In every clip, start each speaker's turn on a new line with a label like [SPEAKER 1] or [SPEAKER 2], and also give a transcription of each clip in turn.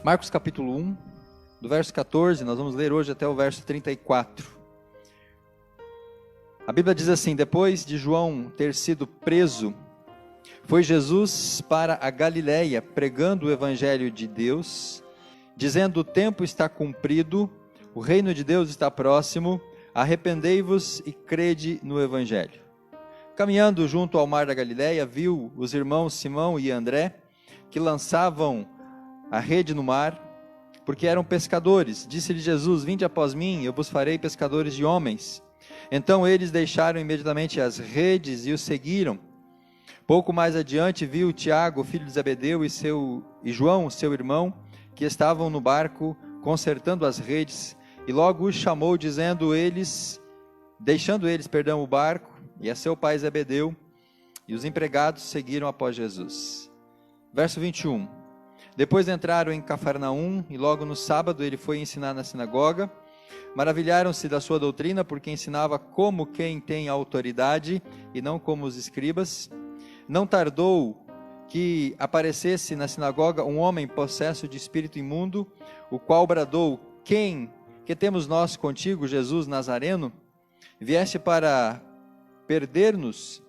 [SPEAKER 1] Marcos capítulo 1, do verso 14, nós vamos ler hoje até o verso 34. A Bíblia diz assim: depois de João ter sido preso, foi Jesus para a Galileia, pregando o evangelho de Deus, dizendo: o tempo está cumprido, o reino de Deus está próximo, arrependei-vos e crede no evangelho. Caminhando junto ao mar da Galileia, viu os irmãos Simão e André, que lançavam a rede no mar, porque eram pescadores. Disse-lhe Jesus: vinde após mim, eu vos farei pescadores de homens. Então eles deixaram imediatamente as redes e o seguiram. Pouco mais adiante viu Tiago, filho de Zebedeu, e João, seu irmão, que estavam no barco consertando as redes, e logo os chamou, deixando eles o barco, e a seu pai Zebedeu, e os empregados seguiram após Jesus. Verso 21. Depois entraram em Cafarnaum, e logo no sábado ele foi ensinar na sinagoga. Maravilharam-se da sua doutrina, porque ensinava como quem tem autoridade, e não como os escribas. Não tardou que aparecesse na sinagoga um homem possesso de espírito imundo, o qual bradou: que temos nós contigo, Jesus Nazareno? Vieste para perder-nos?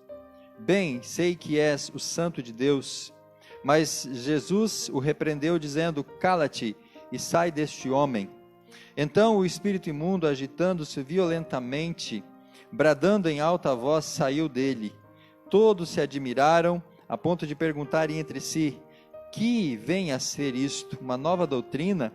[SPEAKER 1] Bem, sei que és o Santo de Deus. Mas Jesus o repreendeu, dizendo: cala-te e sai deste homem. Então o espírito imundo, agitando-se violentamente, bradando em alta voz, saiu dele. Todos se admiraram, a ponto de perguntarem entre si: que vem a ser isto? Uma nova doutrina?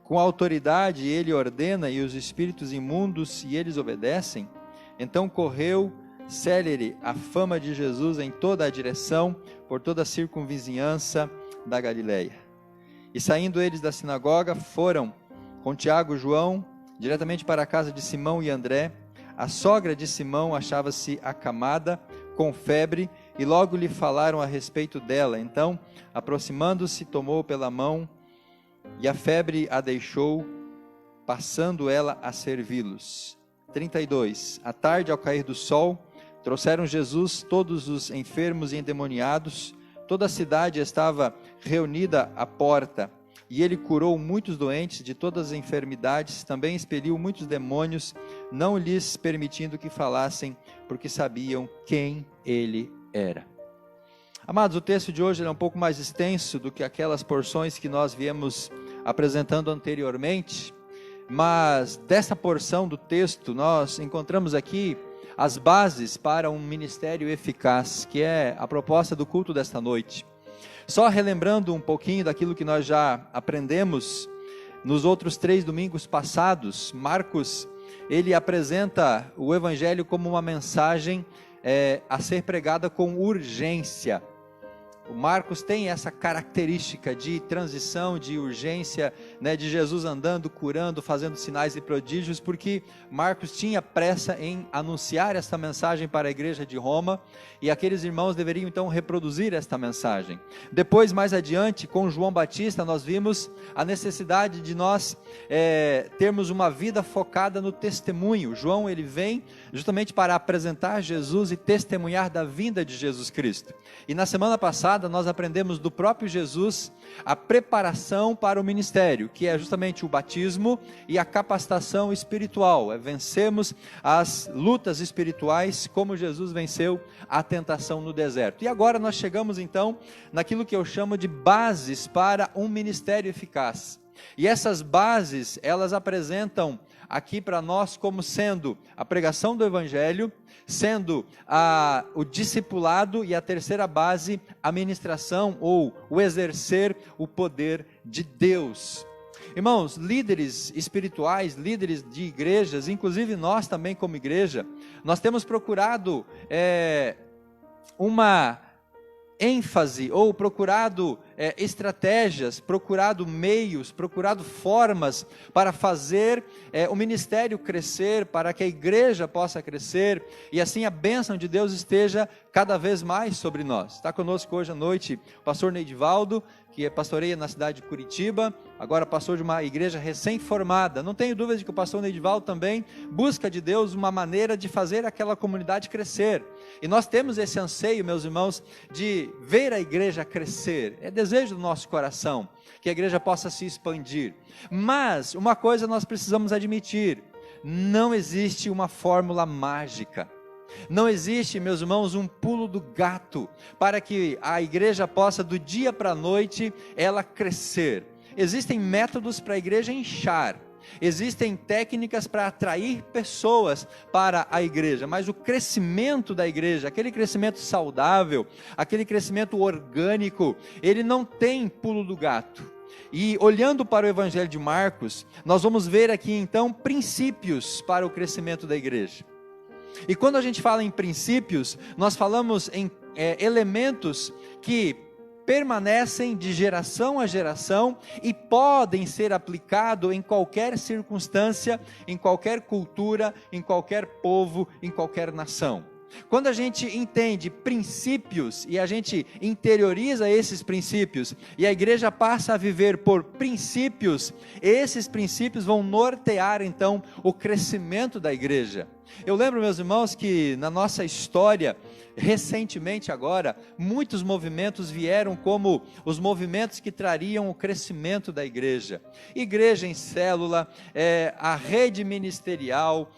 [SPEAKER 1] Com autoridade ele ordena, e os espíritos imundos, e eles obedecem? Então correu célere a fama de Jesus em toda a direção, por toda a circunvizinhança da Galileia. E saindo eles da sinagoga, foram com Tiago e João diretamente para a casa de Simão e André. A sogra de Simão achava-se acamada, com febre, e logo lhe falaram a respeito dela. Então, aproximando-se, tomou pela mão, e a febre a deixou, passando ela a servi-los. 32. À tarde, ao cair do sol, trouxeram Jesus todos os enfermos e endemoniados. Toda a cidade estava reunida à porta, e ele curou muitos doentes de todas as enfermidades, também expeliu muitos demônios, não lhes permitindo que falassem, porque sabiam quem ele era. Amados, o texto de hoje é um pouco mais extenso do que aquelas porções que nós viemos apresentando anteriormente, mas dessa porção do texto nós encontramos aqui as bases para um ministério eficaz, que é a proposta do culto desta noite. Só relembrando um pouquinho daquilo que nós já aprendemos nos outros 3 domingos passados, Marcos, ele apresenta o evangelho como uma mensagem a ser pregada com urgência. O Marcos tem essa característica de transição, de urgência, de Jesus andando, curando, fazendo sinais e prodígios, porque Marcos tinha pressa em anunciar esta mensagem para a igreja de Roma, e aqueles irmãos deveriam então reproduzir esta mensagem. Depois, mais adiante, com João Batista, nós vimos a necessidade de nós termos uma vida focada no testemunho. João, ele vem justamente para apresentar Jesus e testemunhar da vinda de Jesus Cristo. E na semana passada, nós aprendemos do próprio Jesus a preparação para o ministério, que é justamente o batismo e a capacitação espiritual, vencermos as lutas espirituais como Jesus venceu a tentação no deserto. E agora nós chegamos então naquilo que eu chamo de bases para um ministério eficaz. E essas bases, elas apresentam aqui para nós como sendo a pregação do evangelho, sendo o discipulado, e a terceira base, a ministração ou o exercer o poder de Deus. Irmãos, líderes espirituais, líderes de igrejas, inclusive nós também como igreja, nós temos procurado uma ênfase, ou procurado estratégias, procurado meios, procurado formas para fazer o ministério crescer, para que a igreja possa crescer, e assim a bênção de Deus esteja cada vez mais sobre nós. Está conosco hoje à noite o pastor Neidivaldo, que pastoreia na cidade de Curitiba, agora pastor de uma igreja recém-formada. Não tenho dúvida de que o pastor Neidivaldo também busca de Deus uma maneira de fazer aquela comunidade crescer. E nós temos esse anseio, meus irmãos, de ver a igreja crescer. É desejo do nosso coração, que a igreja possa se expandir. Mas uma coisa nós precisamos admitir: não existe uma fórmula mágica. Não existe, meus irmãos, um pulo do gato para que a igreja possa, do dia para a noite, ela crescer. Existem métodos para a igreja inchar, existem técnicas para atrair pessoas para a igreja, mas o crescimento da igreja, aquele crescimento saudável, aquele crescimento orgânico, ele não tem pulo do gato. E olhando para o Evangelho de Marcos, nós vamos ver aqui então princípios para o crescimento da igreja. E quando a gente fala em princípios, nós falamos em elementos que permanecem de geração a geração e podem ser aplicados em qualquer circunstância, em qualquer cultura, em qualquer povo, em qualquer nação. Quando a gente entende princípios e a gente interioriza esses princípios e a igreja passa a viver por princípios, esses princípios vão nortear então o crescimento da igreja. Eu lembro, meus irmãos, que na nossa história, recentemente agora, muitos movimentos vieram como os movimentos que trariam o crescimento da igreja. Igreja em célula, a rede ministerial,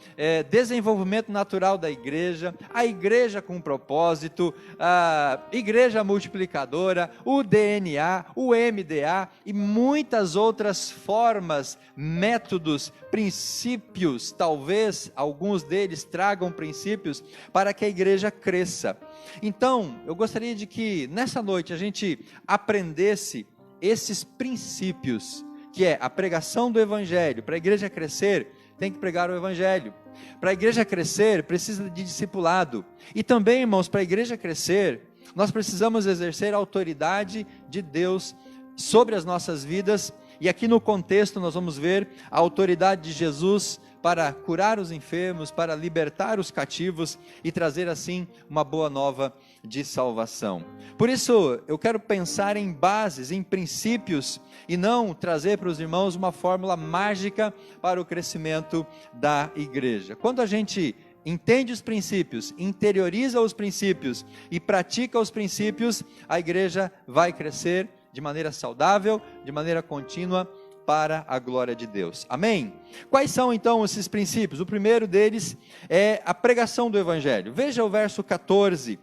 [SPEAKER 1] desenvolvimento natural da igreja, a igreja com propósito, a igreja multiplicadora, o DNA, o MDA e muitas outras formas, métodos, princípios, talvez alguns deles tragam princípios para que a igreja cresça. Então, eu gostaria de que nessa noite a gente aprendesse esses princípios, que é a pregação do Evangelho. Para a igreja crescer, tem que pregar o Evangelho. Para a igreja crescer, precisa de discipulado. E também, irmãos, para a igreja crescer, nós precisamos exercer a autoridade de Deus sobre as nossas vidas. E aqui no contexto nós vamos ver a autoridade de Jesus para curar os enfermos, para libertar os cativos e trazer assim uma boa nova de salvação. Por isso eu quero pensar em bases, em princípios e não trazer para os irmãos uma fórmula mágica para o crescimento da igreja. Quando a gente entende os princípios, interioriza os princípios e pratica os princípios, a igreja vai crescer de maneira saudável, de maneira contínua, para a glória de Deus. Amém? Quais são então esses princípios? O primeiro deles é a pregação do Evangelho. Veja o verso 14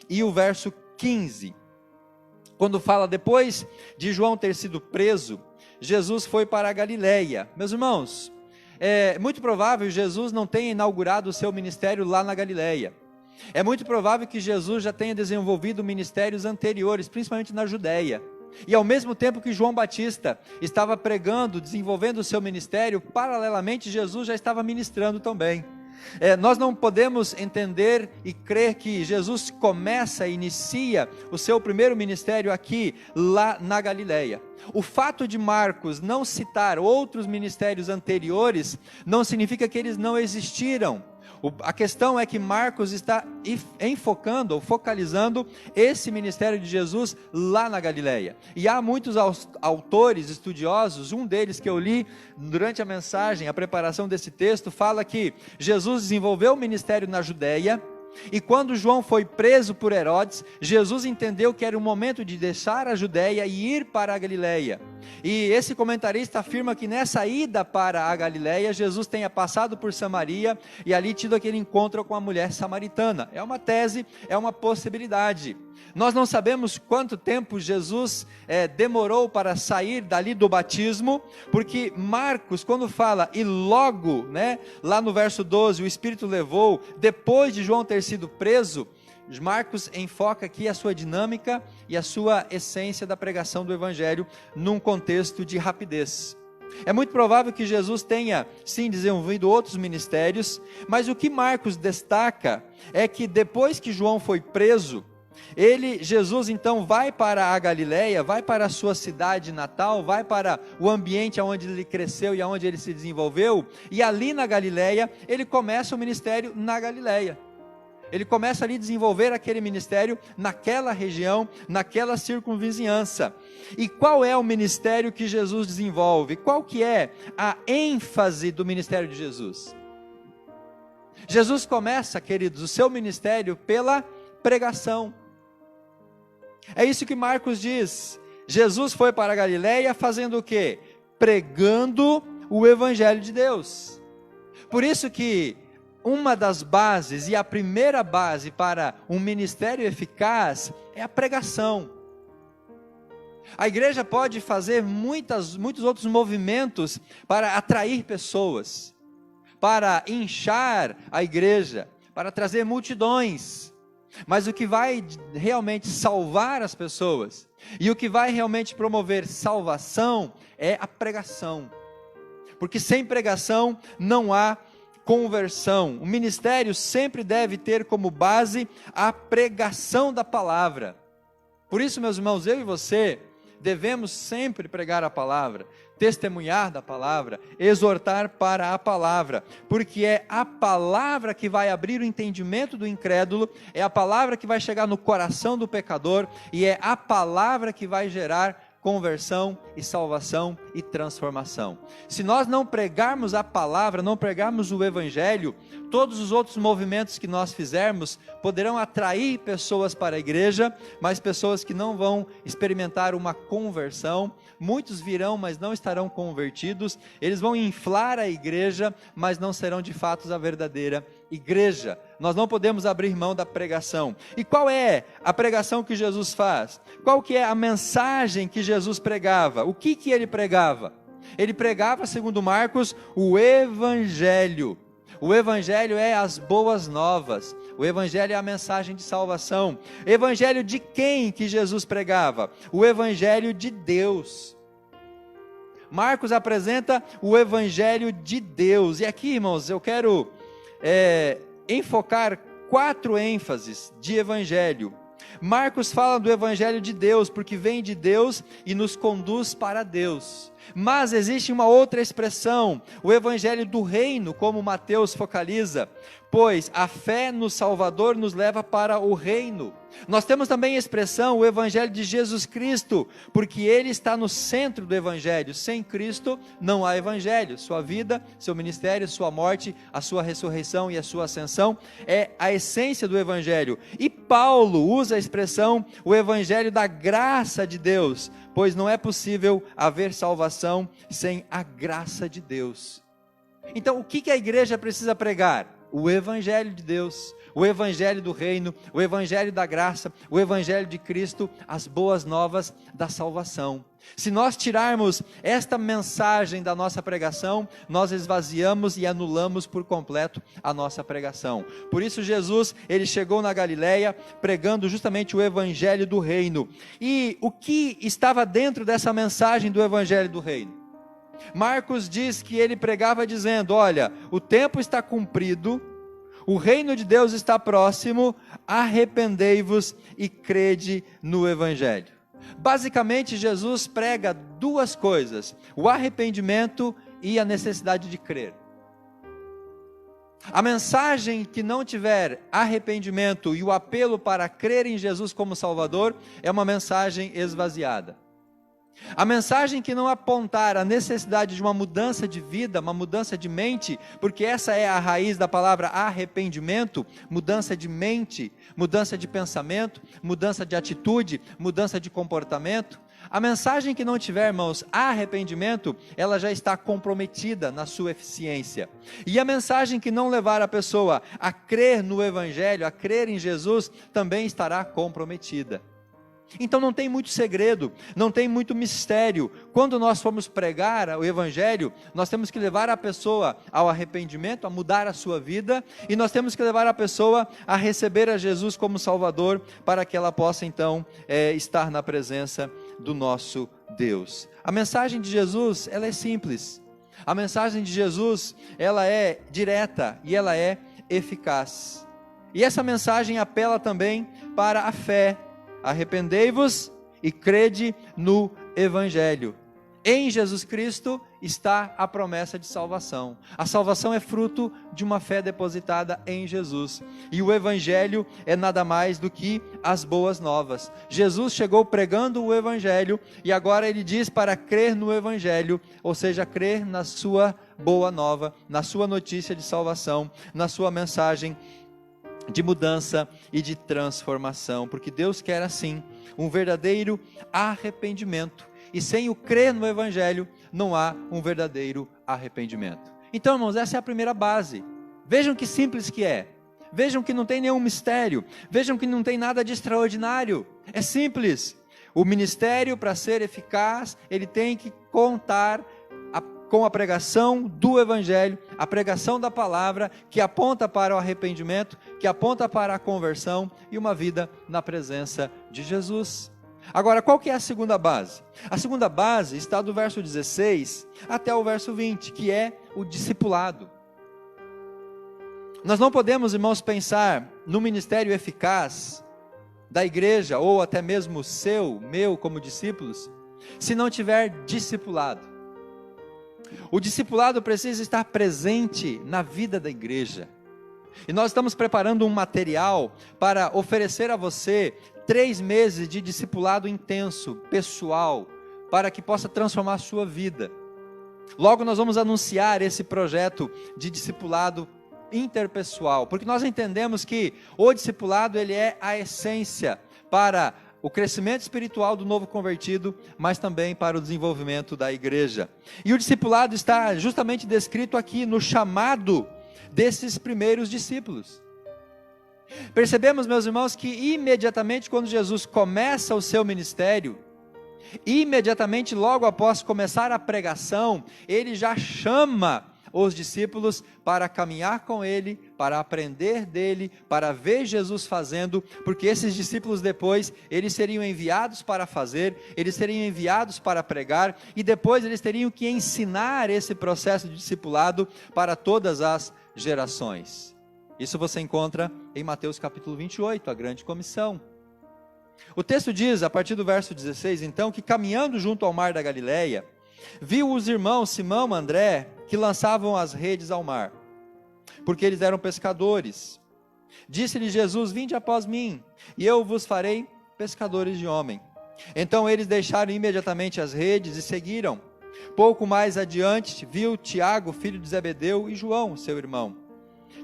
[SPEAKER 1] e o verso 15. Quando fala, depois de João ter sido preso, Jesus foi para a Galileia. Meus irmãos, é muito provável que Jesus não tenha inaugurado o seu ministério lá na Galileia. É muito provável que Jesus já tenha desenvolvido ministérios anteriores, principalmente na Judéia. E ao mesmo tempo que João Batista estava pregando, desenvolvendo o seu ministério, paralelamente Jesus já estava ministrando também. Nós não podemos entender e crer que Jesus inicia o seu primeiro ministério aqui, lá na Galileia. O fato de Marcos não citar outros ministérios anteriores, não significa que eles não existiram. A questão é que Marcos está enfocando ou focalizando esse ministério de Jesus lá na Galileia. E há muitos autores, estudiosos, um deles que eu li durante a mensagem, a preparação desse texto, fala que Jesus desenvolveu o ministério na Judéia, e quando João foi preso por Herodes, Jesus entendeu que era o momento de deixar a Judéia e ir para a Galileia. E esse comentarista afirma que nessa ida para a Galileia, Jesus tenha passado por Samaria e ali tido aquele encontro com a mulher samaritana. É uma tese, é uma possibilidade. Nós não sabemos quanto tempo Jesus demorou para sair dali do batismo, porque Marcos, quando fala, e logo, lá no verso 12, o Espírito levou, depois de João ter sido preso, Marcos enfoca aqui a sua dinâmica e a sua essência da pregação do Evangelho num contexto de rapidez. É muito provável que Jesus tenha, sim, desenvolvido outros ministérios, mas o que Marcos destaca é que depois que João foi preso, Jesus então vai para a Galileia, vai para a sua cidade natal, vai para o ambiente onde ele cresceu e onde ele se desenvolveu, e ali na Galileia, ele começa o ministério na Galileia. Ele começa ali a desenvolver aquele ministério naquela região, naquela circunvizinhança. E qual é o ministério que Jesus desenvolve? Qual que é a ênfase do ministério de Jesus? Jesus começa, queridos, o seu ministério pela pregação. É isso que Marcos diz. Jesus foi para a Galileia fazendo o quê? Pregando o Evangelho de Deus. Por isso que uma das bases e a primeira base para um ministério eficaz é a pregação. A igreja pode fazer muitos outros movimentos para atrair pessoas, para inchar a igreja, para trazer multidões. Mas o que vai realmente salvar as pessoas e o que vai realmente promover salvação é a pregação. Porque sem pregação não há conversão. O ministério sempre deve ter como base a pregação da palavra. Por isso, meus irmãos, eu e você devemos sempre pregar a palavra, testemunhar da palavra, exortar para a palavra, porque é a palavra que vai abrir o entendimento do incrédulo, é a palavra que vai chegar no coração do pecador, e é a palavra que vai gerar conversão e salvação e transformação. Se nós não pregarmos a palavra, não pregarmos o evangelho, todos os outros movimentos que nós fizermos poderão atrair pessoas para a igreja, mas pessoas que não vão experimentar uma conversão. Muitos virão, mas não estarão convertidos. Eles vão inflar a igreja, mas não serão de fato a verdadeira igreja. Nós não podemos abrir mão da pregação. E qual é a pregação que Jesus faz? Qual que é a mensagem que Jesus pregava? O que ele pregava? Ele pregava, segundo Marcos, o evangelho. O evangelho é as boas novas. O evangelho é a mensagem de salvação. Evangelho de quem que Jesus pregava? O evangelho de Deus. Marcos apresenta o evangelho de Deus. E aqui, irmãos, eu quero enfocar 4 ênfases de evangelho. Marcos fala do evangelho de Deus, porque vem de Deus e nos conduz para Deus. Mas existe uma outra expressão, o evangelho do reino, como Mateus focaliza, pois a fé no Salvador nos leva para o reino. Nós temos também a expressão, o evangelho de Jesus Cristo, porque ele está no centro do evangelho. Sem Cristo não há evangelho. Sua vida, seu ministério, sua morte, a sua ressurreição e a sua ascensão é a essência do evangelho. E Paulo usa a expressão, o evangelho da graça de Deus, pois não é possível haver salvação sem a graça de Deus. Então, o que a igreja precisa pregar? O evangelho de Deus, o evangelho do reino, o evangelho da graça, o evangelho de Cristo, as boas novas da salvação. Se nós tirarmos esta mensagem da nossa pregação, nós esvaziamos e anulamos por completo a nossa pregação. Por isso Jesus, ele chegou na Galileia pregando justamente o evangelho do reino. E o que estava dentro dessa mensagem do evangelho do reino? Marcos diz que ele pregava dizendo, olha, o tempo está cumprido, o reino de Deus está próximo, arrependei-vos e crede no evangelho. Basicamente, Jesus prega 2 coisas, o arrependimento e a necessidade de crer. A mensagem que não tiver arrependimento e o apelo para crer em Jesus como Salvador é uma mensagem esvaziada. A mensagem que não apontar a necessidade de uma mudança de vida, uma mudança de mente, porque essa é a raiz da palavra arrependimento, mudança de mente, mudança de pensamento, mudança de atitude, mudança de comportamento. A mensagem que não tiver, irmãos, arrependimento, ela já está comprometida na sua eficiência. E a mensagem que não levar a pessoa a crer no evangelho, a crer em Jesus, também estará comprometida. Então não tem muito segredo, não tem muito mistério. Quando nós formos pregar o evangelho, nós temos que levar a pessoa ao arrependimento, a mudar a sua vida, e nós temos que levar a pessoa a receber a Jesus como Salvador, para que ela possa então estar na presença do nosso Deus. A mensagem de Jesus, ela é simples. A mensagem de Jesus, ela é direta e ela é eficaz. E essa mensagem apela também para a fé. Arrependei-vos e crede no evangelho. Em Jesus Cristo está a promessa de salvação. A salvação é fruto de uma fé depositada em Jesus. E o evangelho é nada mais do que as boas novas. Jesus chegou pregando o evangelho e agora ele diz para crer no evangelho, ou seja, crer na sua boa nova, na sua notícia de salvação, na sua mensagem de mudança e de transformação, porque Deus quer assim um verdadeiro arrependimento, e sem o crer no Evangelho não há um verdadeiro arrependimento. Então, irmãos, essa é a primeira base. Vejam que simples que é, vejam que não tem nenhum mistério, vejam que não tem nada de extraordinário, é simples. O ministério, para ser eficaz, ele tem que contar com a pregação do Evangelho, a pregação da palavra, que aponta para o arrependimento, que aponta para a conversão e uma vida na presença de Jesus. Agora, qual que é a segunda base? A segunda base está do verso 16 até o verso 20, que é o discipulado. Nós não podemos, irmãos, pensar no ministério eficaz da igreja, ou até mesmo meu, como discípulos, se não tiver discipulado. O discipulado precisa estar presente na vida da igreja. E nós estamos preparando um material para oferecer a você 3 meses de discipulado intenso, pessoal, para que possa transformar a sua vida. Logo nós vamos anunciar esse projeto de discipulado interpessoal, porque nós entendemos que o discipulado ele é a essência para o crescimento espiritual do novo convertido, mas também para o desenvolvimento da igreja. E o discipulado está justamente descrito aqui no chamado desses primeiros discípulos. Percebemos, meus irmãos, que imediatamente quando Jesus começa o seu ministério, imediatamente logo após começar a pregação, ele já chama os discípulos para caminhar com ele, para aprender dele, para ver Jesus fazendo, porque esses discípulos depois, eles seriam enviados para fazer, eles seriam enviados para pregar, e depois eles teriam que ensinar esse processo de discipulado para todas as gerações. Isso você encontra em Mateus capítulo 28, a grande comissão. O texto diz, a partir do verso 16, então, que caminhando junto ao mar da Galileia, viu os irmãos Simão e André, que lançavam as redes ao mar, porque eles eram pescadores. Disse-lhe Jesus: vinde após mim, e eu vos farei pescadores de homem. Então eles deixaram imediatamente as redes e seguiram. Pouco mais adiante, viu Tiago, filho de Zebedeu, e João, seu irmão,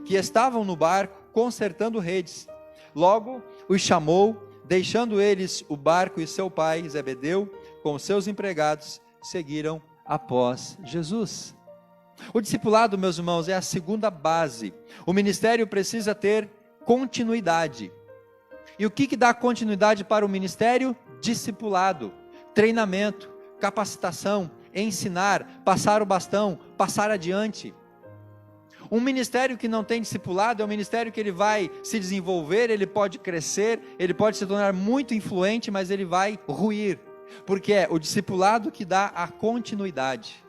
[SPEAKER 1] que estavam no barco consertando redes. Logo os chamou, deixando eles o barco e seu pai, Zebedeu, com os seus empregados, seguiram após Jesus. O discipulado, meus irmãos, é a segunda base. O ministério precisa ter continuidade. E o que dá continuidade para o ministério? Discipulado, treinamento, capacitação, ensinar, passar o bastão, passar adiante. Um ministério que não tem discipulado é um ministério que ele vai se desenvolver, ele pode crescer, ele pode se tornar muito influente, mas ele vai ruir, porque é o discipulado que dá a continuidade.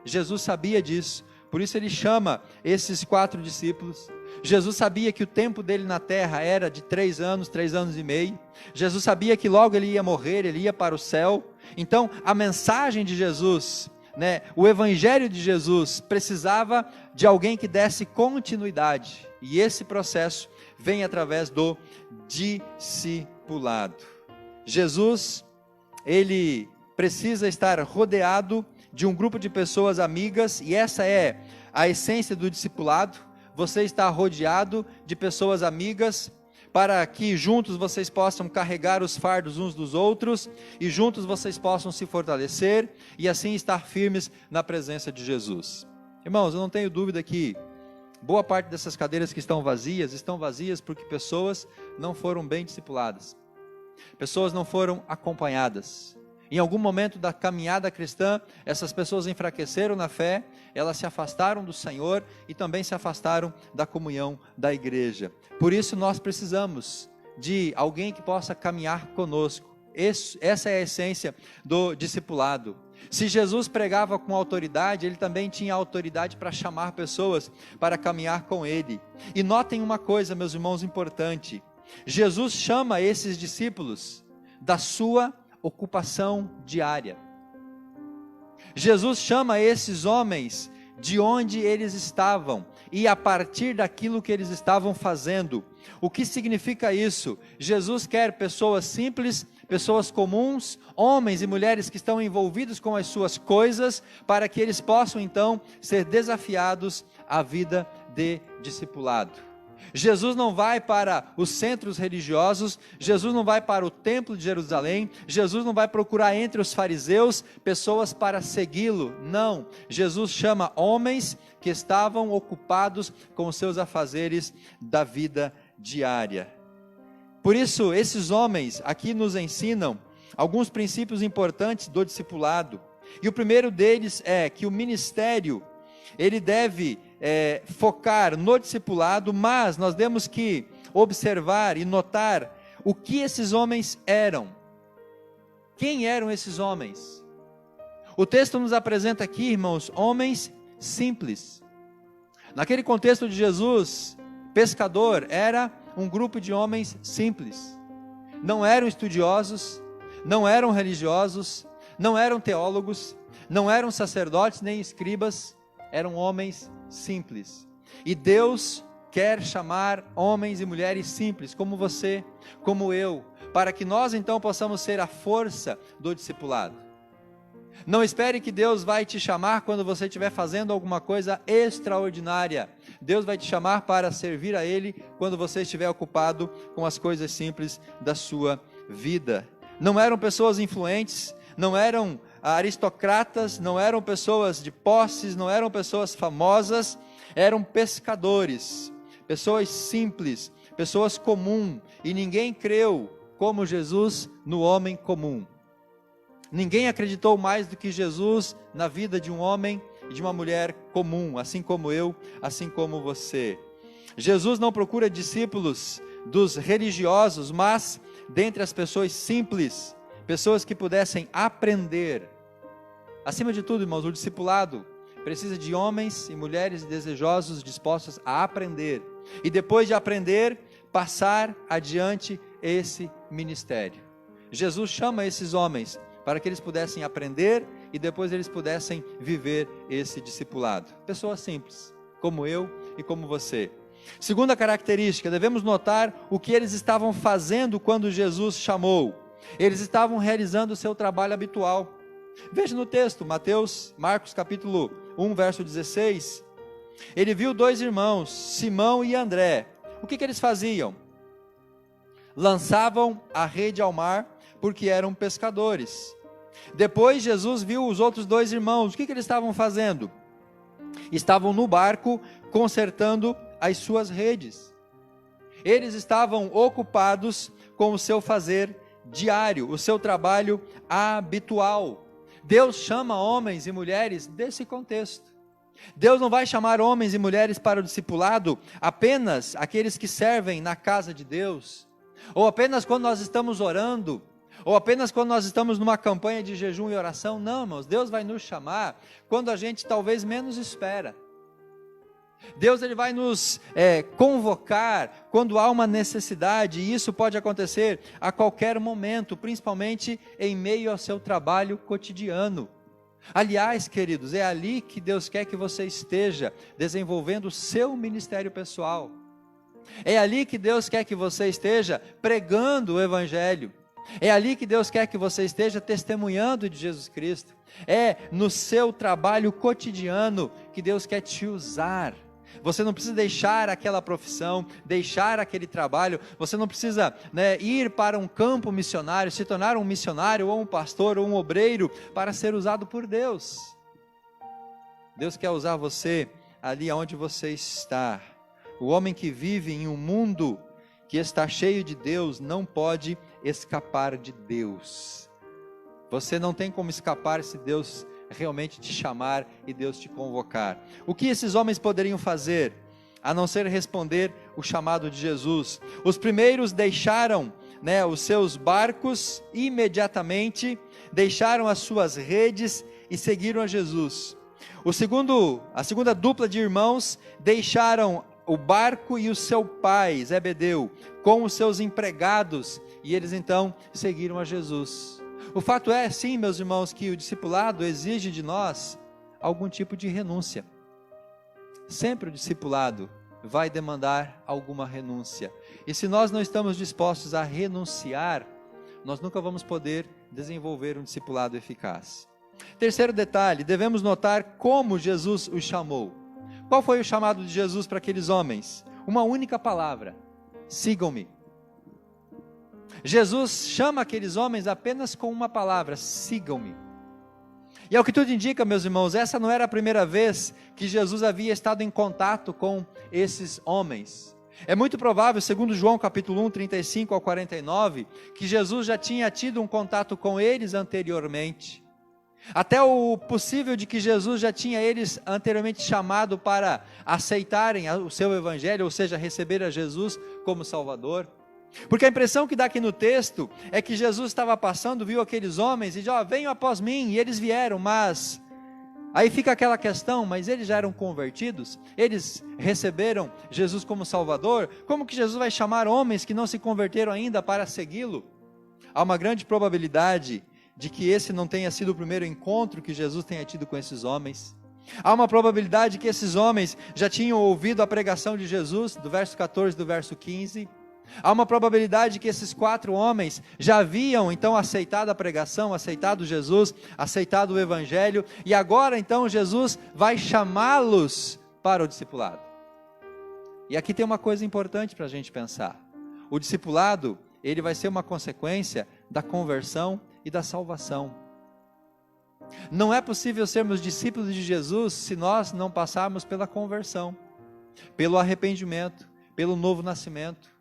[SPEAKER 1] Jesus sabia disso, por isso ele chama esses 4 discípulos. Jesus sabia que o tempo dele na terra era de 3 anos, 3 anos e meio. Jesus sabia que logo ele ia morrer, ele ia para o céu. Então a mensagem de Jesus, o evangelho de Jesus precisava de alguém que desse continuidade, e esse processo vem através do discipulado. Jesus, ele precisa estar rodeado de um grupo de pessoas amigas, e essa é a essência do discipulado. Você está rodeado de pessoas amigas, para que juntos vocês possam carregar os fardos uns dos outros, e juntos vocês possam se fortalecer, e assim estar firmes na presença de Jesus. Irmãos, eu não tenho dúvida que boa parte dessas cadeiras que estão vazias porque pessoas não foram bem discipuladas, pessoas não foram acompanhadas. Em algum momento da caminhada cristã, essas pessoas enfraqueceram na fé, elas se afastaram do Senhor e também se afastaram da comunhão da igreja. Por isso nós precisamos de alguém que possa caminhar conosco. Essa é a essência do discipulado. Se Jesus pregava com autoridade, ele também tinha autoridade para chamar pessoas para caminhar com ele. E notem uma coisa, meus irmãos, importante: Jesus chama esses discípulos da sua ocupação diária. Jesus chama esses homens de onde eles estavam e a partir daquilo que eles estavam fazendo. O que significa isso? Jesus quer pessoas simples, pessoas comuns, homens e mulheres que estão envolvidos com as suas coisas, para que eles possam então ser desafiados à vida de discipulado. Jesus não vai para os centros religiosos, Jesus não vai para o templo de Jerusalém, Jesus não vai procurar entre os fariseus pessoas para segui-lo, não. Jesus chama homens que estavam ocupados com os seus afazeres da vida diária. Por isso, esses homens aqui nos ensinam alguns princípios importantes do discipulado. E o primeiro deles é que o ministério, ele deve focar no discipulado, mas nós temos que observar e notar o que esses homens eram. Quem eram esses homens? O texto nos apresenta aqui, irmãos, homens simples. Naquele contexto de Jesus, pescador era um grupo de homens simples. Não eram estudiosos, não eram religiosos, não eram teólogos, não eram sacerdotes nem escribas, eram homens simples. E Deus quer chamar homens e mulheres simples, como você, como eu, para que nós então possamos ser a força do discipulado. Não espere que Deus vai te chamar quando você estiver fazendo alguma coisa extraordinária. Deus vai te chamar para servir a Ele quando você estiver ocupado com as coisas simples da sua vida. Não eram pessoas influentes, não eram aristocratas, não eram pessoas de posses, não eram pessoas famosas, eram pescadores, pessoas simples, pessoas comuns, e ninguém creu como Jesus no homem comum. Ninguém acreditou mais do que Jesus na vida de um homem e de uma mulher comum, assim como eu, assim como você. Jesus não procura discípulos dos religiosos, mas dentre as pessoas simples, pessoas que pudessem aprender. Acima de tudo, irmãos, o discipulado precisa de homens e mulheres desejosos, dispostos a aprender. E depois de aprender, passar adiante esse ministério. Jesus chama esses homens para que eles pudessem aprender e depois eles pudessem viver esse discipulado. Pessoas simples, como eu e como você. Segunda característica, devemos notar o que eles estavam fazendo quando Jesus chamou. Eles estavam realizando o seu trabalho habitual. Veja no texto, Marcos capítulo 1, verso 16. Ele viu dois irmãos, Simão e André. O que eles faziam? Lançavam a rede ao mar, porque eram pescadores. Depois Jesus viu os outros dois irmãos. O que eles estavam fazendo? Estavam no barco consertando as suas redes. Eles estavam ocupados com o seu fazer diário, o seu trabalho habitual. Deus chama homens e mulheres desse contexto. Deus não vai chamar homens e mulheres para o discipulado apenas aqueles que servem na casa de Deus, ou apenas quando nós estamos orando, ou apenas quando nós estamos numa campanha de jejum e oração. Não, irmãos, Deus vai nos chamar quando a gente talvez menos espera. Deus ele vai nos convocar quando há uma necessidade, e isso pode acontecer a qualquer momento, principalmente em meio ao seu trabalho cotidiano. Aliás, queridos, é ali que Deus quer que você esteja desenvolvendo o seu ministério pessoal. É ali que Deus quer que você esteja pregando o Evangelho. É ali que Deus quer que você esteja testemunhando de Jesus Cristo. É no seu trabalho cotidiano que Deus quer te usar. Você não precisa deixar aquela profissão, deixar aquele trabalho. Você não precisa ir para um campo missionário, se tornar um missionário, ou um pastor, ou um obreiro, para ser usado por Deus. Deus quer usar você ali onde você está. O homem que vive em um mundo que está cheio de Deus não pode escapar de Deus. Você não tem como escapar se Deus realmente te chamar e Deus te convocar. O que esses homens poderiam fazer, a não ser responder o chamado de Jesus? Os primeiros deixaram os seus barcos imediatamente, deixaram as suas redes e seguiram a Jesus. A segunda dupla de irmãos deixaram o barco e o seu pai, Zebedeu, com os seus empregados, e eles então seguiram a Jesus. O fato é, sim, meus irmãos, que o discipulado exige de nós algum tipo de renúncia. Sempre o discipulado vai demandar alguma renúncia. E se nós não estamos dispostos a renunciar, nós nunca vamos poder desenvolver um discipulado eficaz. Terceiro detalhe, devemos notar como Jesus os chamou. Qual foi o chamado de Jesus para aqueles homens? Uma única palavra: sigam-me. Jesus chama aqueles homens apenas com uma palavra: sigam-me. E ao que tudo indica, meus irmãos, essa não era a primeira vez que Jesus havia estado em contato com esses homens. É muito provável, segundo João capítulo 1, 35 ao 49, que Jesus já tinha tido um contato com eles anteriormente. Até o possível de que Jesus já tinha eles anteriormente chamado para aceitarem o seu evangelho, ou seja, receber a Jesus como Salvador. Porque a impressão que dá aqui no texto é que Jesus estava passando, viu aqueles homens e disse: venham após mim, e eles vieram, mas... Aí fica aquela questão: mas eles já eram convertidos? Eles receberam Jesus como Salvador? Como que Jesus vai chamar homens que não se converteram ainda para segui-lo? Há uma grande probabilidade de que esse não tenha sido o primeiro encontro que Jesus tenha tido com esses homens. Há uma probabilidade que esses homens já tinham ouvido a pregação de Jesus, do verso 14 do verso 15. Há uma probabilidade que esses 4 homens já haviam então aceitado a pregação, aceitado Jesus, aceitado o evangelho, e agora então Jesus vai chamá-los para o discipulado. E aqui tem uma coisa importante para a gente pensar: o discipulado, ele vai ser uma consequência da conversão e da salvação. Não é possível sermos discípulos de Jesus se nós não passarmos pela conversão, pelo arrependimento, pelo novo nascimento.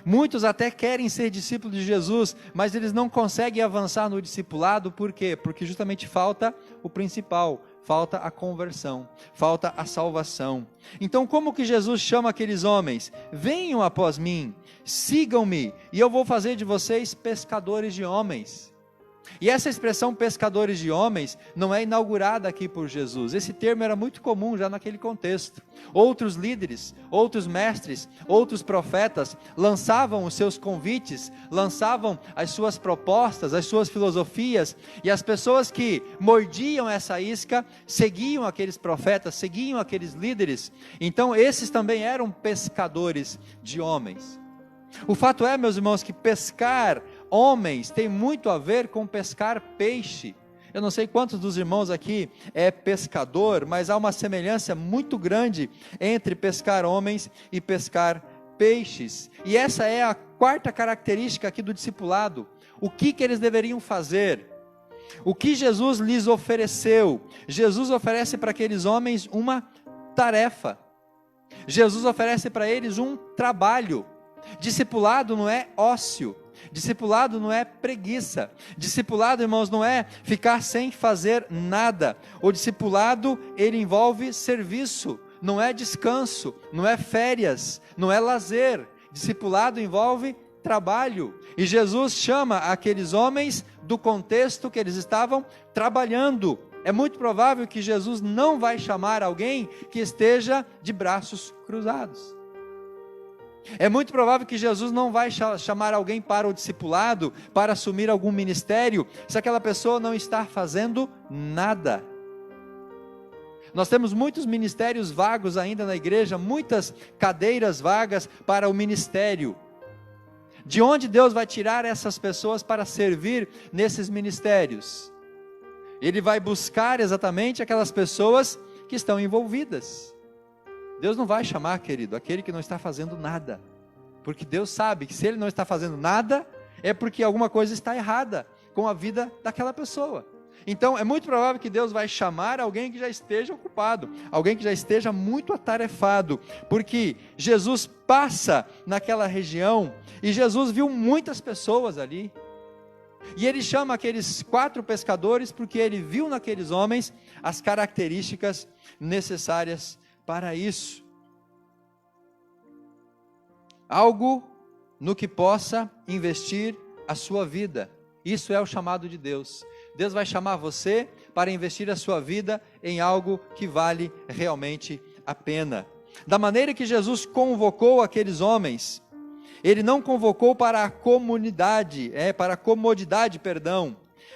[SPEAKER 1] Muitos até querem ser discípulos de Jesus, mas eles não conseguem avançar no discipulado. Por quê? Porque justamente falta o principal, falta a conversão, falta a salvação. Então, como que Jesus chama aqueles homens? Venham após mim, sigam-me, e eu vou fazer de vocês pescadores de homens. E essa expressão pescadores de homens não é inaugurada aqui por Jesus. Esse termo era muito comum já naquele contexto. Outros líderes, outros mestres, outros profetas lançavam os seus convites, lançavam as suas propostas, as suas filosofias, e as pessoas que mordiam essa isca seguiam aqueles profetas, seguiam aqueles líderes. Então esses também eram pescadores de homens. O fato é, meus irmãos, que pescar homens tem muito a ver com pescar peixe. Eu não sei quantos dos irmãos aqui é pescador, mas há uma semelhança muito grande entre pescar homens e pescar peixes. E essa é a 4ª característica aqui do discipulado. O que eles deveriam fazer? O que Jesus lhes ofereceu? Jesus oferece para aqueles homens uma tarefa. Jesus oferece para eles um trabalho. Discipulado não é ócio. Discipulado não é preguiça. Discipulado, irmãos, não é ficar sem fazer nada. O discipulado, ele envolve serviço, não é descanso, não é férias, não é lazer. Discipulado envolve trabalho. E Jesus chama aqueles homens do contexto que eles estavam trabalhando. É muito provável que Jesus não vai chamar alguém que esteja de braços cruzados. É muito provável que Jesus não vai chamar alguém para o discipulado, para assumir algum ministério, se aquela pessoa não está fazendo nada. Nós temos muitos ministérios vagos ainda na igreja, muitas cadeiras vagas para o ministério. De onde Deus vai tirar essas pessoas para servir nesses ministérios? Ele vai buscar exatamente aquelas pessoas que estão envolvidas. Deus não vai chamar, querido, aquele que não está fazendo nada, porque Deus sabe que se ele não está fazendo nada, é porque alguma coisa está errada com a vida daquela pessoa. Então é muito provável que Deus vai chamar alguém que já esteja ocupado, alguém que já esteja muito atarefado, porque Jesus passa naquela região, e Jesus viu muitas pessoas ali, e ele chama aqueles 4 pescadores, porque ele viu naqueles homens as características necessárias para isso. Algo no que possa investir a sua vida. Isso é o chamado de Deus. Deus vai chamar você para investir a sua vida em algo que vale realmente a pena. Da maneira que Jesus convocou aqueles homens, ele não convocou para a comodidade,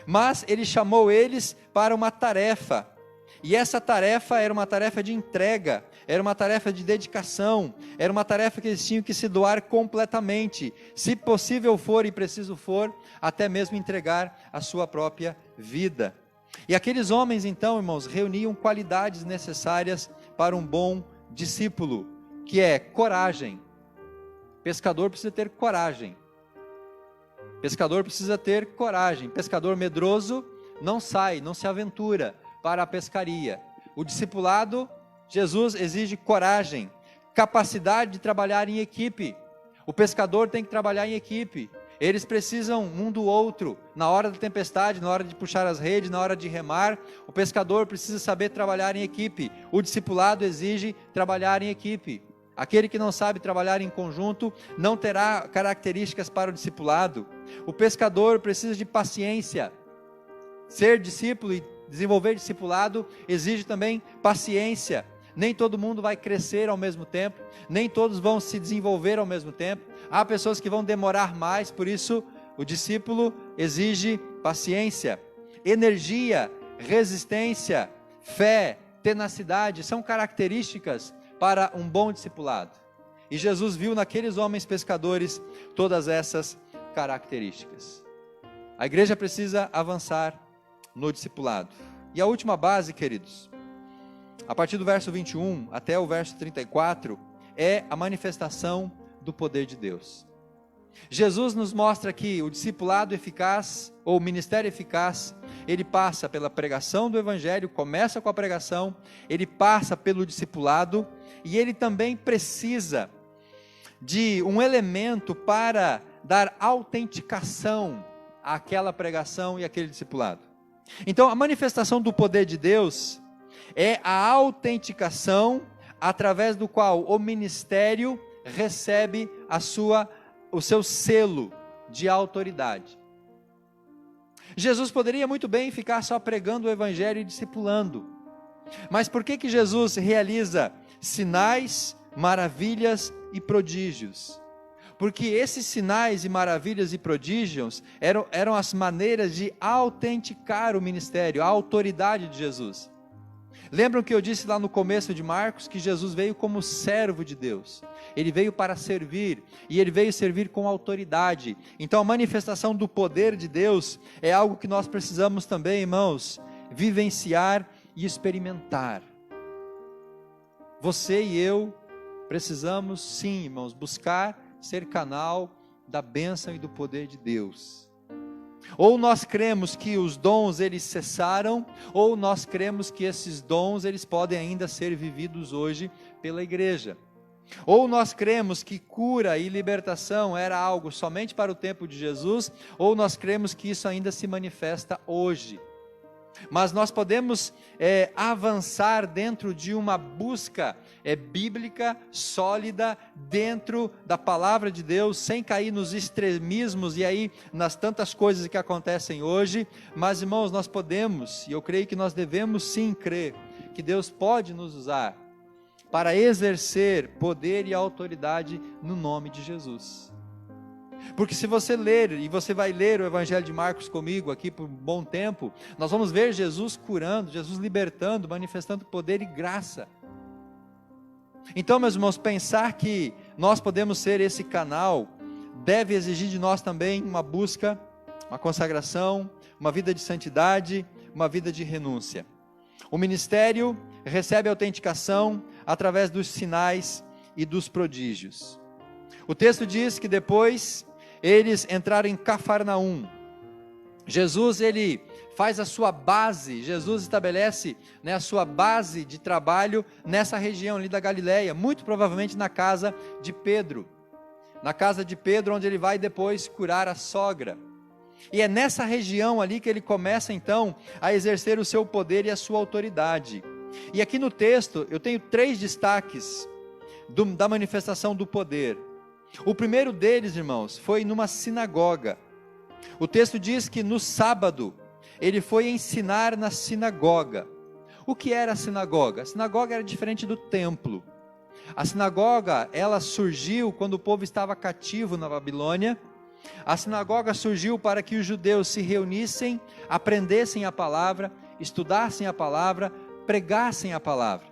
[SPEAKER 1] mas ele chamou eles para uma tarefa. E essa tarefa era uma tarefa de entrega, era uma tarefa de dedicação, era uma tarefa que eles tinham que se doar completamente, se possível for e preciso for, até mesmo entregar a sua própria vida. E aqueles homens então, irmãos, reuniam qualidades necessárias para um bom discípulo, que é coragem. Pescador precisa ter coragem. Pescador precisa ter coragem. Pescador medroso não sai, não se aventura para a pescaria. O discipulado, Jesus exige coragem, capacidade de trabalhar em equipe. O pescador tem que trabalhar em equipe. Eles precisam um do outro. Na hora da tempestade, na hora de puxar as redes, na hora de remar, o pescador precisa saber trabalhar em equipe. O discipulado exige trabalhar em equipe. Aquele que não sabe trabalhar em conjunto não terá características para o discipulado. O pescador precisa de paciência. Ser discípulo e desenvolver discipulado exige também paciência. Nem todo mundo vai crescer ao mesmo tempo, nem todos vão se desenvolver ao mesmo tempo. Há pessoas que vão demorar mais, por isso o discípulo exige paciência. Energia, resistência, fé, tenacidade são características para um bom discipulado. E Jesus viu naqueles homens pescadores todas essas características. A igreja precisa avançar no discipulado. E a última base, queridos, a partir do verso 21 até o verso 34, é a manifestação do poder de Deus. Jesus nos mostra que o discipulado eficaz, ou o ministério eficaz, ele passa pela pregação do evangelho, começa com a pregação, ele passa pelo discipulado, e ele também precisa de um elemento para dar autenticação àquela pregação e àquele discipulado. Então, a manifestação do poder de Deus é a autenticação através do qual o ministério recebe o seu selo de autoridade. Jesus poderia muito bem ficar só pregando o evangelho e discipulando. Mas por que Jesus realiza sinais, maravilhas e prodígios? Porque esses sinais e maravilhas e prodígios eram as maneiras de autenticar o ministério, a autoridade de Jesus. Lembram que eu disse lá no começo de Marcos que Jesus veio como servo de Deus. Ele veio para servir, e ele veio servir com autoridade. Então a manifestação do poder de Deus é algo que nós precisamos também, irmãos, vivenciar e experimentar. Você e eu precisamos sim, irmãos, buscar ser canal da bênção e do poder de Deus. Ou nós cremos que os dons eles cessaram, ou nós cremos que esses dons eles podem ainda ser vividos hoje pela igreja. Ou nós cremos que cura e libertação era algo somente para o tempo de Jesus, ou nós cremos que isso ainda se manifesta hoje. Mas nós podemos avançar dentro de uma busca bíblica, sólida, dentro da palavra de Deus, sem cair nos extremismos e aí nas tantas coisas que acontecem hoje. Mas, irmãos, nós podemos, e eu creio que nós devemos sim crer, que Deus pode nos usar para exercer poder e autoridade no nome de Jesus. Porque se você ler, e você vai ler o Evangelho de Marcos comigo aqui por um bom tempo, nós vamos ver Jesus curando, Jesus libertando, manifestando poder e graça. Então, meus irmãos, pensar que nós podemos ser esse canal, deve exigir de nós também uma busca, uma consagração, uma vida de santidade, uma vida de renúncia. O ministério recebe autenticação através dos sinais e dos prodígios. O texto diz que depois eles entraram em Cafarnaum. Jesus, ele faz a sua base, Jesus estabelece a sua base de trabalho nessa região ali da Galileia, muito provavelmente na casa de Pedro. Na casa de Pedro, onde ele vai depois curar a sogra. E é nessa região ali que ele começa então a exercer o seu poder e a sua autoridade. E aqui no texto eu tenho 3 destaques da manifestação do poder. O primeiro deles, irmãos, foi numa sinagoga. O texto diz que no sábado ele foi ensinar na sinagoga. O que era a sinagoga? A sinagoga era diferente do templo. A sinagoga, ela surgiu quando o povo estava cativo na Babilônia. A sinagoga surgiu para que os judeus se reunissem, aprendessem a palavra, estudassem a palavra, pregassem a palavra.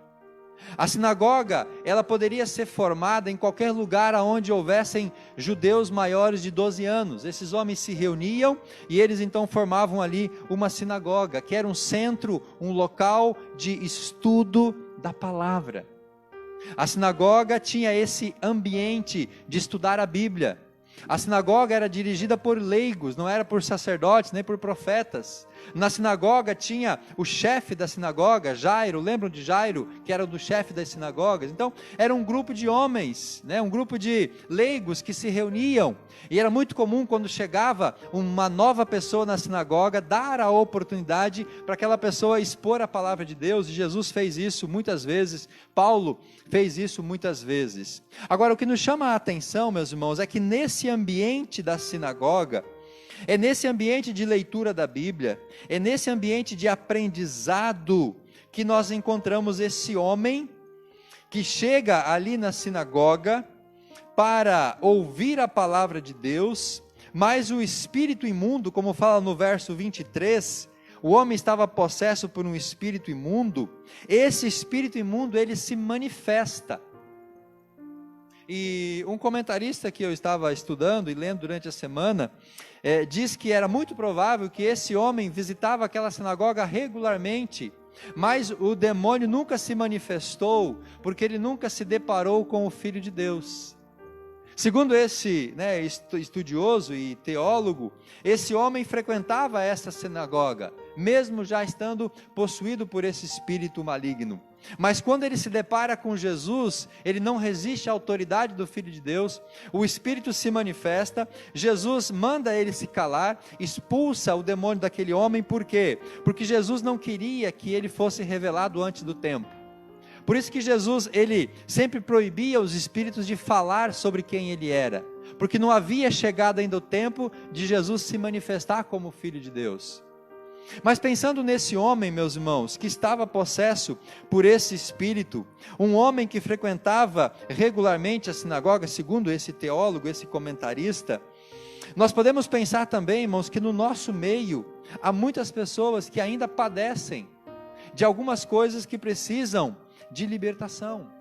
[SPEAKER 1] A sinagoga, ela poderia ser formada em qualquer lugar onde houvessem judeus maiores de 12 anos. Esses homens se reuniam e eles então formavam ali uma sinagoga, que era um centro, um local de estudo da palavra. A sinagoga tinha esse ambiente de estudar a Bíblia. A sinagoga era dirigida por leigos, não era por sacerdotes, nem por profetas. Na sinagoga tinha o chefe da sinagoga, Jairo, lembram de Jairo, que era do chefe das sinagogas? Então, era um grupo de homens, um grupo de leigos que se reuniam, e era muito comum quando chegava uma nova pessoa na sinagoga, dar a oportunidade para aquela pessoa expor a palavra de Deus, e Jesus fez isso muitas vezes, Paulo fez isso muitas vezes. Agora, o que nos chama a atenção, meus irmãos, é que nesse ambiente da sinagoga, é nesse ambiente de leitura da Bíblia, é nesse ambiente de aprendizado que nós encontramos esse homem que chega ali na sinagoga para ouvir a palavra de Deus, mas o espírito imundo, como fala no verso 23, o homem estava possesso por um espírito imundo. Esse espírito imundo, ele se manifesta. E um comentarista que eu estava estudando e lendo durante a semana, diz que era muito provável que esse homem visitava aquela sinagoga regularmente, mas o demônio nunca se manifestou, porque ele nunca se deparou com o Filho de Deus. Segundo esse estudioso e teólogo, esse homem frequentava essa sinagoga, mesmo já estando possuído por esse espírito maligno. Mas quando ele se depara com Jesus, ele não resiste à autoridade do Filho de Deus, o Espírito se manifesta, Jesus manda ele se calar, expulsa o demônio daquele homem. Por quê? Porque Jesus não queria que ele fosse revelado antes do tempo. Por isso que Jesus, ele sempre proibia os espíritos de falar sobre quem ele era, porque não havia chegado ainda o tempo de Jesus se manifestar como Filho de Deus. Mas pensando nesse homem, meus irmãos, que estava possesso por esse espírito, um homem que frequentava regularmente a sinagoga, segundo esse teólogo, esse comentarista, nós podemos pensar também, irmãos, que no nosso meio há muitas pessoas que ainda padecem de algumas coisas que precisam de libertação.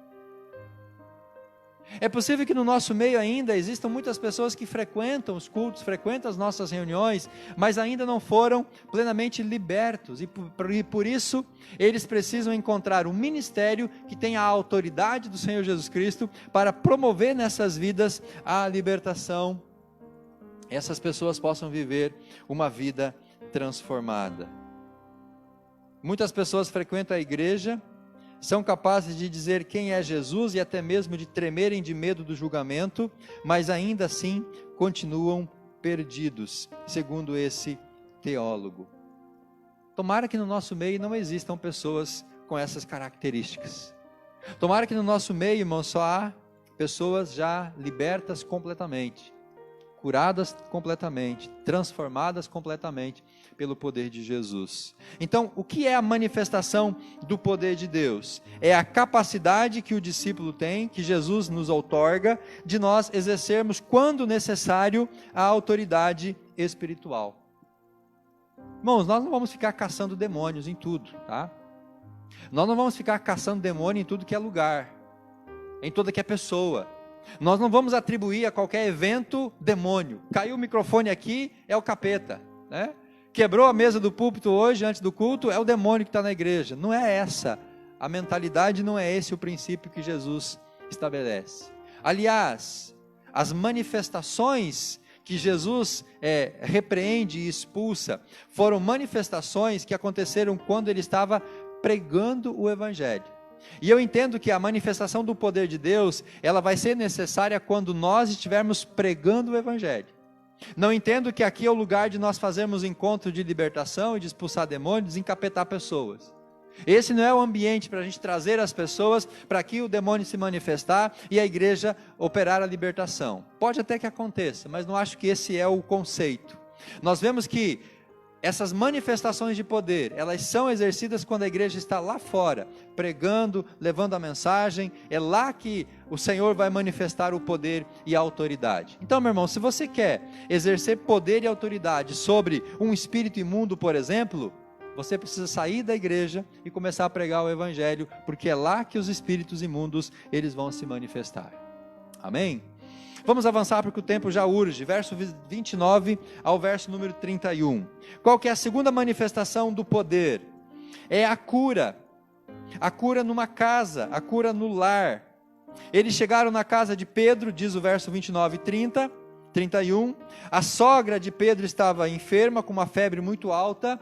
[SPEAKER 1] É possível que no nosso meio ainda existam muitas pessoas que frequentam os cultos, frequentam as nossas reuniões, mas ainda não foram plenamente libertos, e por isso eles precisam encontrar um ministério que tenha a autoridade do Senhor Jesus Cristo para promover nessas vidas a libertação, essas pessoas possam viver uma vida transformada. Muitas pessoas frequentam a igreja, são capazes de dizer quem é Jesus e até mesmo de tremerem de medo do julgamento, mas ainda assim continuam perdidos, segundo esse teólogo. Tomara que no nosso meio não existam pessoas com essas características. Tomara que no nosso meio, irmão, só há pessoas já libertas completamente, curadas completamente, transformadas completamente pelo poder de Jesus. Então, o que é a manifestação do poder de Deus? É a capacidade que o discípulo tem, que Jesus nos outorga, de nós exercermos, quando necessário, a autoridade espiritual. Irmãos, nós não vamos ficar caçando demônios em tudo, tá? Nós não vamos ficar caçando demônio em tudo que é lugar, em toda que é pessoa. Nós não vamos atribuir a qualquer evento demônio. Caiu o microfone aqui, é o capeta, né? Quebrou a mesa do púlpito hoje, antes do culto, é o demônio que está na igreja. Não é essa a mentalidade, não é esse o princípio que Jesus estabelece. Aliás, as manifestações que Jesus repreende e expulsa, foram manifestações que aconteceram quando ele estava pregando o Evangelho. E eu entendo que a manifestação do poder de Deus, ela vai ser necessária quando nós estivermos pregando o Evangelho. Não entendo que aqui é o lugar de nós fazermos encontro de libertação e de expulsar demônios, desencapetar pessoas. Esse não é o ambiente para a gente trazer as pessoas para que o demônio se manifestar e a igreja operar a libertação. Pode até que aconteça, mas não acho que esse é o conceito. Nós vemos que essas manifestações de poder, elas são exercidas quando a igreja está lá fora, pregando, levando a mensagem. É lá que o Senhor vai manifestar o poder e a autoridade. Então, meu irmão, se você quer exercer poder e autoridade sobre um espírito imundo, por exemplo, você precisa sair da igreja e começar a pregar o Evangelho, porque é lá que os espíritos imundos, eles vão se manifestar. Amém? Vamos avançar porque o tempo já urge, verso 29 ao verso número 31. Qual que é a segunda manifestação do poder? É a cura numa casa, a cura no lar. Eles chegaram na casa de Pedro, diz o verso 29 e 30, 31. A sogra de Pedro estava enferma, com uma febre muito alta.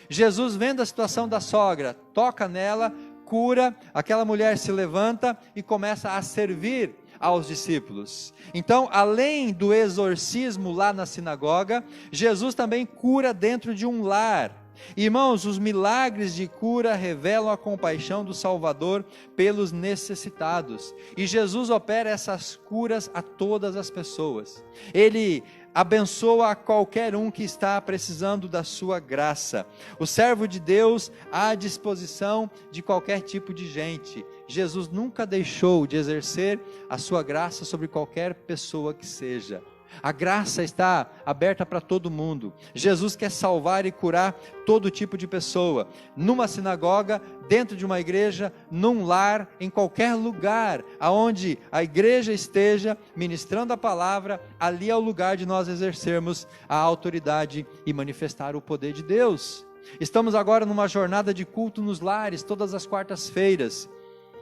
[SPEAKER 1] Jesus, vendo a situação da sogra, toca nela, cura, aquela mulher se levanta e começa a servir aos discípulos. Então, além do exorcismo lá na sinagoga, Jesus também cura dentro de um lar. Irmãos, os milagres de cura revelam a compaixão do Salvador pelos necessitados, e Jesus opera essas curas a todas as pessoas. Ele abençoa a qualquer um que está precisando da sua graça. O servo de Deus à disposição de qualquer tipo de gente. Jesus nunca deixou de exercer a sua graça sobre qualquer pessoa que seja. A graça está aberta para todo mundo. Jesus quer salvar e curar todo tipo de pessoa, numa sinagoga, dentro de uma igreja, num lar, em qualquer lugar aonde a igreja esteja ministrando a palavra, ali é o lugar de nós exercermos a autoridade e manifestar o poder de Deus. Estamos agora numa jornada de culto nos lares, todas as quartas-feiras.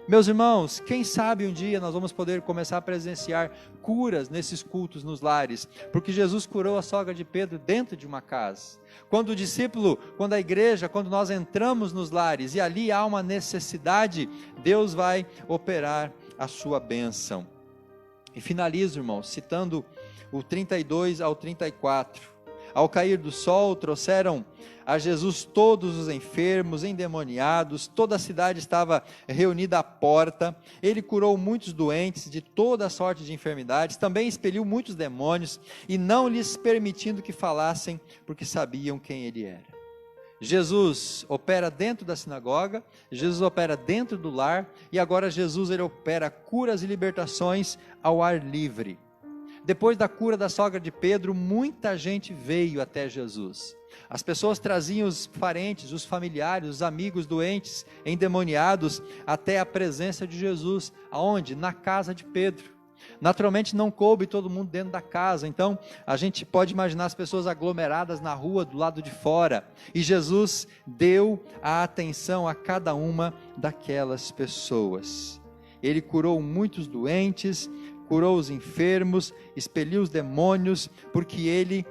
[SPEAKER 1] Meus irmãos, quem sabe um dia nós vamos poder começar a presenciar curas nesses cultos nos lares, porque Jesus curou a sogra de Pedro dentro de uma casa. Quando o discípulo, quando a igreja, quando nós entramos nos lares e ali há uma necessidade, Deus vai operar a sua bênção. E finalizo, irmãos, citando o 32 ao 34. Ao cair do sol, trouxeram a Jesus todos os enfermos, endemoniados, toda a cidade estava reunida à porta. Ele curou muitos doentes de toda a sorte de enfermidades, também expeliu muitos demônios, e não lhes permitindo que falassem, porque sabiam quem ele era. Jesus opera dentro da sinagoga, Jesus opera dentro do lar, e agora Jesus ele opera curas e libertações ao ar livre. Depois da cura da sogra de Pedro, muita gente veio até Jesus. As pessoas traziam os parentes, os familiares, os amigos doentes, endemoniados, até a presença de Jesus. Aonde? Na casa de Pedro. Naturalmente não coube todo mundo dentro da casa, então a gente pode imaginar as pessoas aglomeradas na rua do lado de fora. E Jesus deu a atenção a cada uma daquelas pessoas. Ele curou muitos doentes, curou os enfermos, expeliu os demônios, porque ele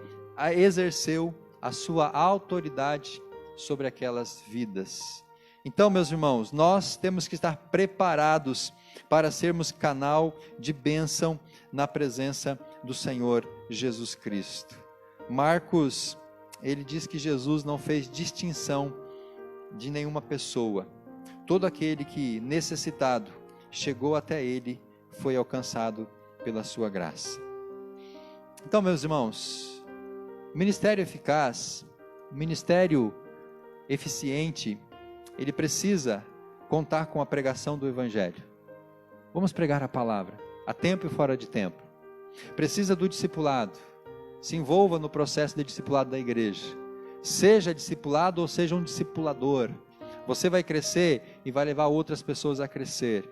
[SPEAKER 1] exerceu a sua autoridade sobre aquelas vidas. Então, meus irmãos, nós temos que estar preparados para sermos canal de bênção na presença do Senhor Jesus Cristo. Marcos, ele diz que Jesus não fez distinção de nenhuma pessoa. Todo aquele que necessitado chegou até ele, foi alcançado pela sua graça. Então, meus irmãos, ministério eficaz, ministério eficiente, ele precisa contar com a pregação do Evangelho. Vamos pregar a palavra, a tempo e fora de tempo. Precisa do discipulado. Se envolva no processo de discipulado da igreja. Seja discipulado ou seja um discipulador. Você vai crescer e vai levar outras pessoas a crescer.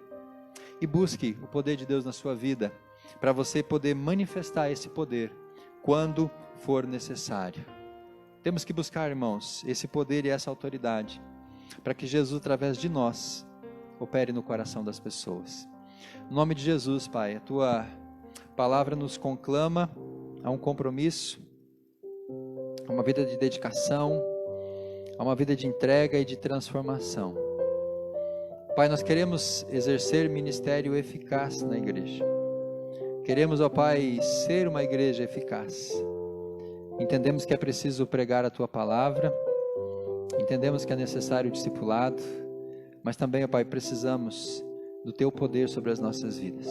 [SPEAKER 1] E busque o poder de Deus na sua vida, para você poder manifestar esse poder quando for necessário. Temos que buscar, irmãos, esse poder e essa autoridade, para que Jesus, através de nós, opere no coração das pessoas. No nome de Jesus, Pai, a Tua palavra nos conclama a um compromisso, a uma vida de dedicação, a uma vida de entrega e de transformação. Pai, nós queremos exercer ministério eficaz na igreja. Queremos, ó Pai, ser uma igreja eficaz. Entendemos que é preciso pregar a Tua palavra, entendemos que é necessário o discipulado, mas também, ó Pai, precisamos do Teu poder sobre as nossas vidas.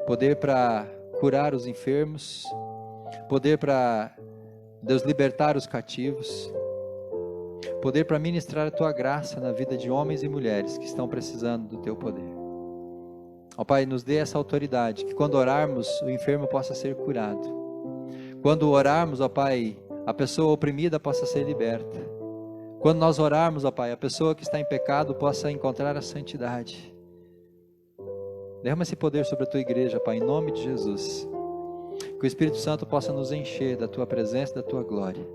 [SPEAKER 1] Poder para curar os enfermos, poder para, Deus, libertar os cativos, poder para ministrar a Tua graça na vida de homens e mulheres que estão precisando do Teu poder. Ó Pai, nos dê essa autoridade, que quando orarmos, o enfermo possa ser curado. Quando orarmos, ó Pai, a pessoa oprimida possa ser liberta. Quando nós orarmos, ó Pai, a pessoa que está em pecado possa encontrar a santidade. Derrama esse poder sobre a Tua igreja, Pai, em nome de Jesus. Que o Espírito Santo possa nos encher da Tua presença e da Tua glória.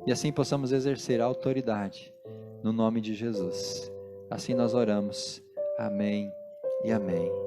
[SPEAKER 1] E assim possamos exercer a autoridade, no nome de Jesus. Assim nós oramos. Amém e amém.